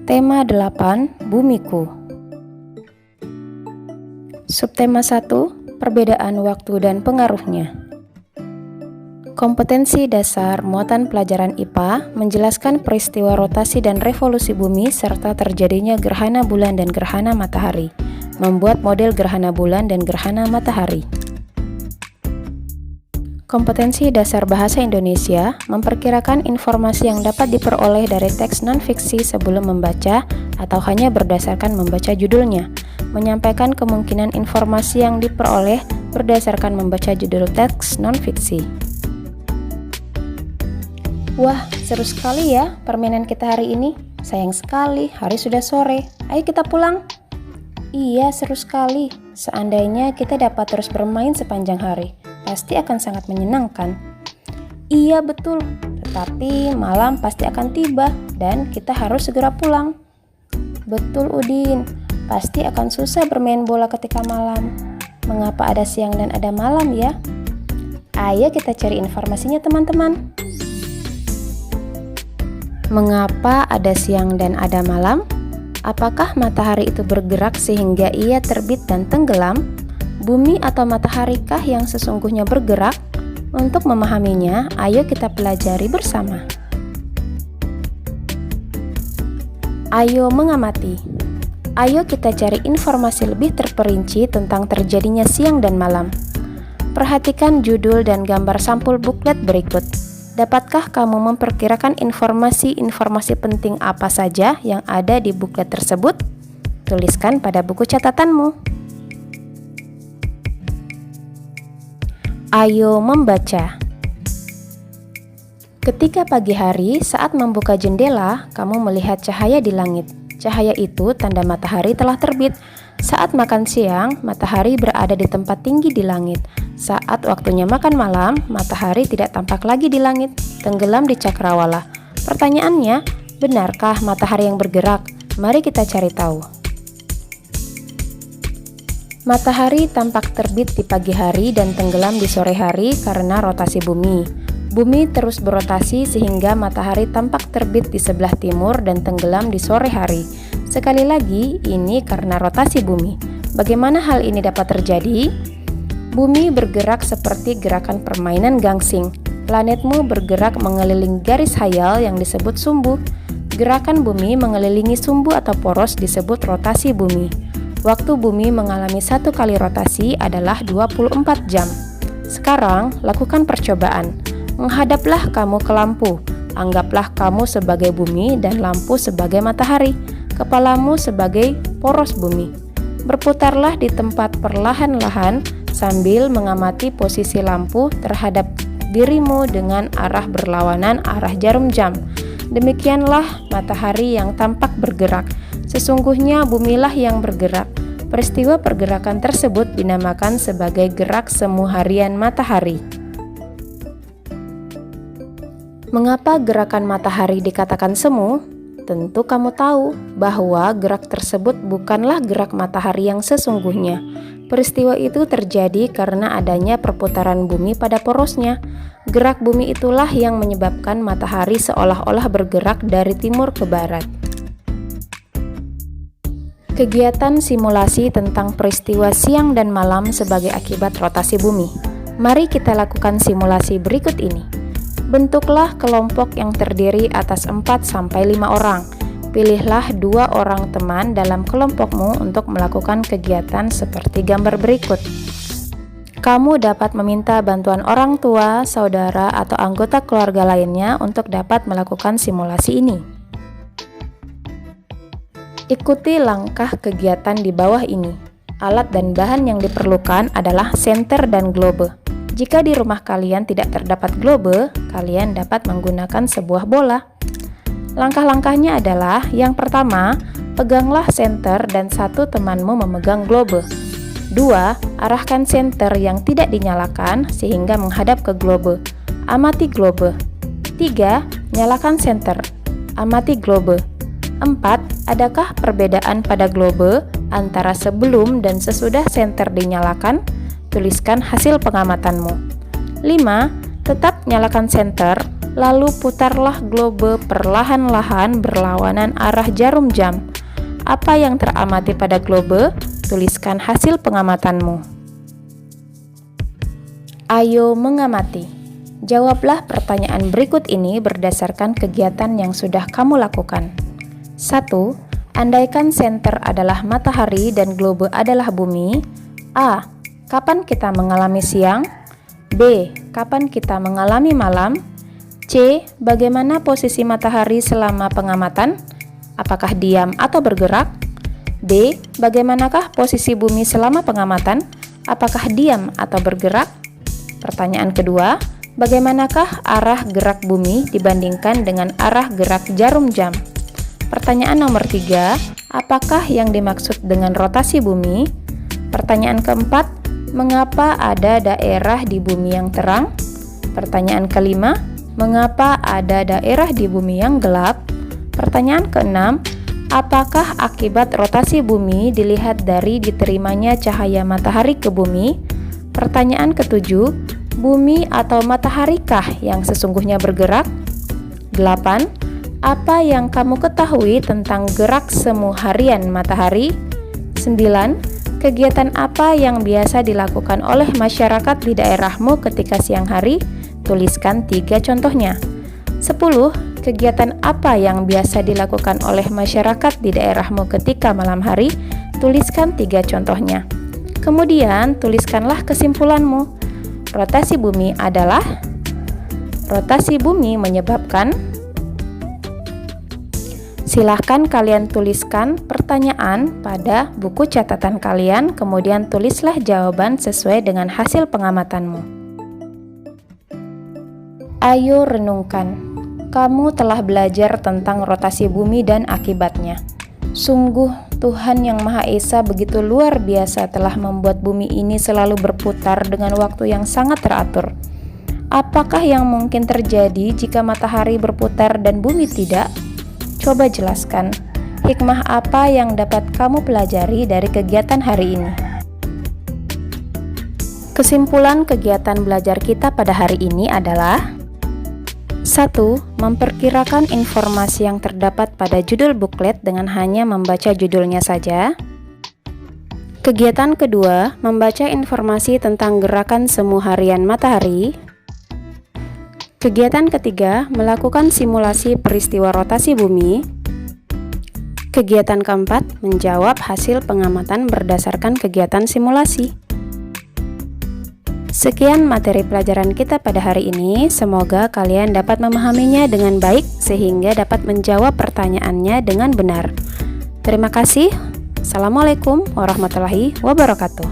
Tema 8, Bumiku. Subtema 1, Perbedaan waktu dan pengaruhnya. Kompetensi dasar muatan pelajaran IPA menjelaskan peristiwa rotasi dan revolusi bumi serta terjadinya gerhana bulan dan gerhana matahari, membuat model gerhana bulan dan gerhana matahari. Kompetensi dasar bahasa Indonesia memperkirakan informasi yang dapat diperoleh dari teks non-fiksi sebelum membaca atau hanya berdasarkan membaca judulnya, menyampaikan kemungkinan informasi yang diperoleh berdasarkan membaca judul teks non-fiksi. Wah, seru sekali ya permainan kita hari ini. Sayang sekali, hari sudah sore. Ayo kita pulang. Iya, seru sekali. Seandainya kita dapat terus bermain sepanjang hari, pasti akan sangat menyenangkan. Iya, betul. Tetapi malam pasti akan tiba dan kita harus segera pulang. Betul, Udin. Pasti akan susah bermain bola ketika malam. Mengapa ada siang dan ada malam ya? Ayo kita cari informasinya, teman-teman. Mengapa ada siang dan ada malam? Apakah matahari itu bergerak sehingga ia terbit dan tenggelam? Bumi atau mataharikah yang sesungguhnya bergerak? Untuk memahaminya, ayo kita pelajari bersama. Ayo mengamati. Ayo kita cari informasi lebih terperinci tentang terjadinya siang dan malam. Perhatikan judul dan gambar sampul buklet berikut. Dapatkah kamu memperkirakan informasi-informasi penting apa saja yang ada di buklet tersebut? Tuliskan pada buku catatanmu. Ayo membaca. Ketika pagi hari, saat membuka jendela, kamu melihat cahaya di langit. Cahaya itu tanda matahari telah terbit. Saat makan siang, matahari berada di tempat tinggi di langit. Saat waktunya makan malam, matahari tidak tampak lagi di langit, tenggelam di cakrawala. Pertanyaannya, benarkah matahari yang bergerak? Mari kita cari tahu. Matahari tampak terbit di pagi hari dan tenggelam di sore hari karena rotasi bumi. Bumi terus berotasi sehingga matahari tampak terbit di sebelah timur dan tenggelam di sore hari. Sekali lagi, ini karena rotasi bumi. Bagaimana hal ini dapat terjadi? Bumi bergerak seperti gerakan permainan gangsing. Planetmu bergerak mengelilingi garis hayal yang disebut sumbu. Gerakan bumi mengelilingi sumbu atau poros disebut rotasi bumi. Waktu bumi mengalami satu kali rotasi adalah 24 jam. Sekarang, lakukan percobaan. Menghadaplah kamu ke lampu. Anggaplah kamu sebagai bumi dan lampu sebagai matahari. Kepalamu sebagai poros bumi. Berputarlah di tempat perlahan-lahan sambil mengamati posisi lampu terhadap dirimu dengan arah berlawanan arah jarum jam. Demikianlah matahari yang tampak bergerak. Sesungguhnya bumilah yang bergerak. Peristiwa pergerakan tersebut dinamakan sebagai gerak semu harian matahari. Mengapa gerakan matahari dikatakan semu? Tentu kamu tahu bahwa gerak tersebut bukanlah gerak matahari yang sesungguhnya. Peristiwa itu terjadi karena adanya perputaran bumi pada porosnya. Gerak bumi itulah yang menyebabkan matahari seolah-olah bergerak dari timur ke barat. Kegiatan simulasi tentang peristiwa siang dan malam sebagai akibat rotasi bumi. Mari kita lakukan simulasi berikut ini. Bentuklah kelompok yang terdiri atas 4-5 orang. Pilihlah 2 orang teman dalam kelompokmu untuk melakukan kegiatan seperti gambar berikut. Kamu dapat meminta bantuan orang tua, saudara, atau anggota keluarga lainnya untuk dapat melakukan simulasi ini. Ikuti langkah kegiatan di bawah ini. Alat dan bahan yang diperlukan adalah senter dan globe. Jika di rumah kalian tidak terdapat globe, kalian dapat menggunakan sebuah bola. Langkah-langkahnya adalah, yang pertama, peganglah senter dan satu temanmu memegang globe. 2. Arahkan senter yang tidak dinyalakan sehingga menghadap ke globe. Amati globe. 3. Nyalakan senter. Amati globe. 4. Adakah perbedaan pada globe antara sebelum dan sesudah senter dinyalakan? Tuliskan hasil pengamatanmu. 5. Tetap nyalakan senter. Lalu putarlah globe perlahan-lahan berlawanan arah jarum jam. Apa yang teramati pada globe? Tuliskan hasil pengamatanmu. Ayo mengamati. Jawablah pertanyaan berikut ini berdasarkan kegiatan yang sudah kamu lakukan. 1. Andaikan senter adalah matahari dan globe adalah bumi. A. Kapan kita mengalami siang? B. Kapan kita mengalami malam? C. Bagaimana posisi matahari selama pengamatan? Apakah diam atau bergerak? D. Bagaimanakah posisi bumi selama pengamatan? Apakah diam atau bergerak? Pertanyaan kedua, bagaimanakah arah gerak bumi dibandingkan dengan arah gerak jarum jam? Pertanyaan nomor 3, apakah yang dimaksud dengan rotasi bumi? Pertanyaan keempat, mengapa ada daerah di bumi yang terang? Pertanyaan kelima, mengapa ada daerah di bumi yang gelap? Pertanyaan keenam, apakah akibat rotasi bumi dilihat dari diterimanya cahaya matahari ke bumi? Pertanyaan ketujuh, bumi atau mataharikah yang sesungguhnya bergerak? 8. Apa yang kamu ketahui tentang gerak semu harian matahari? 9. Kegiatan apa yang biasa dilakukan oleh masyarakat di daerahmu ketika siang hari? Tuliskan 3 contohnya. 10. Kegiatan apa yang biasa dilakukan oleh masyarakat di daerahmu ketika malam hari? Tuliskan 3 contohnya. Kemudian, tuliskanlah kesimpulanmu. Rotasi bumi adalah rotasi bumi menyebabkan. Silahkan kalian tuliskan pertanyaan pada buku catatan kalian, kemudian tulislah jawaban sesuai dengan hasil pengamatanmu. Ayo renungkan, kamu telah belajar tentang rotasi bumi dan akibatnya. Sungguh, Tuhan Yang Maha Esa begitu luar biasa telah membuat bumi ini selalu berputar dengan waktu yang sangat teratur. Apakah yang mungkin terjadi jika matahari berputar dan bumi tidak? Coba jelaskan, hikmah apa yang dapat kamu pelajari dari kegiatan hari ini? Kesimpulan kegiatan belajar kita pada hari ini adalah 1. Memperkirakan informasi yang terdapat pada judul buklet dengan hanya membaca judulnya saja. Kegiatan kedua, membaca informasi tentang gerakan semu harian matahari. Kegiatan ketiga, melakukan simulasi peristiwa rotasi bumi. Kegiatan keempat, menjawab hasil pengamatan berdasarkan kegiatan simulasi. Sekian materi pelajaran kita pada hari ini. Semoga kalian dapat memahaminya dengan baik sehingga dapat menjawab pertanyaannya dengan benar. Terima kasih. Assalamualaikum warahmatullahi wabarakatuh.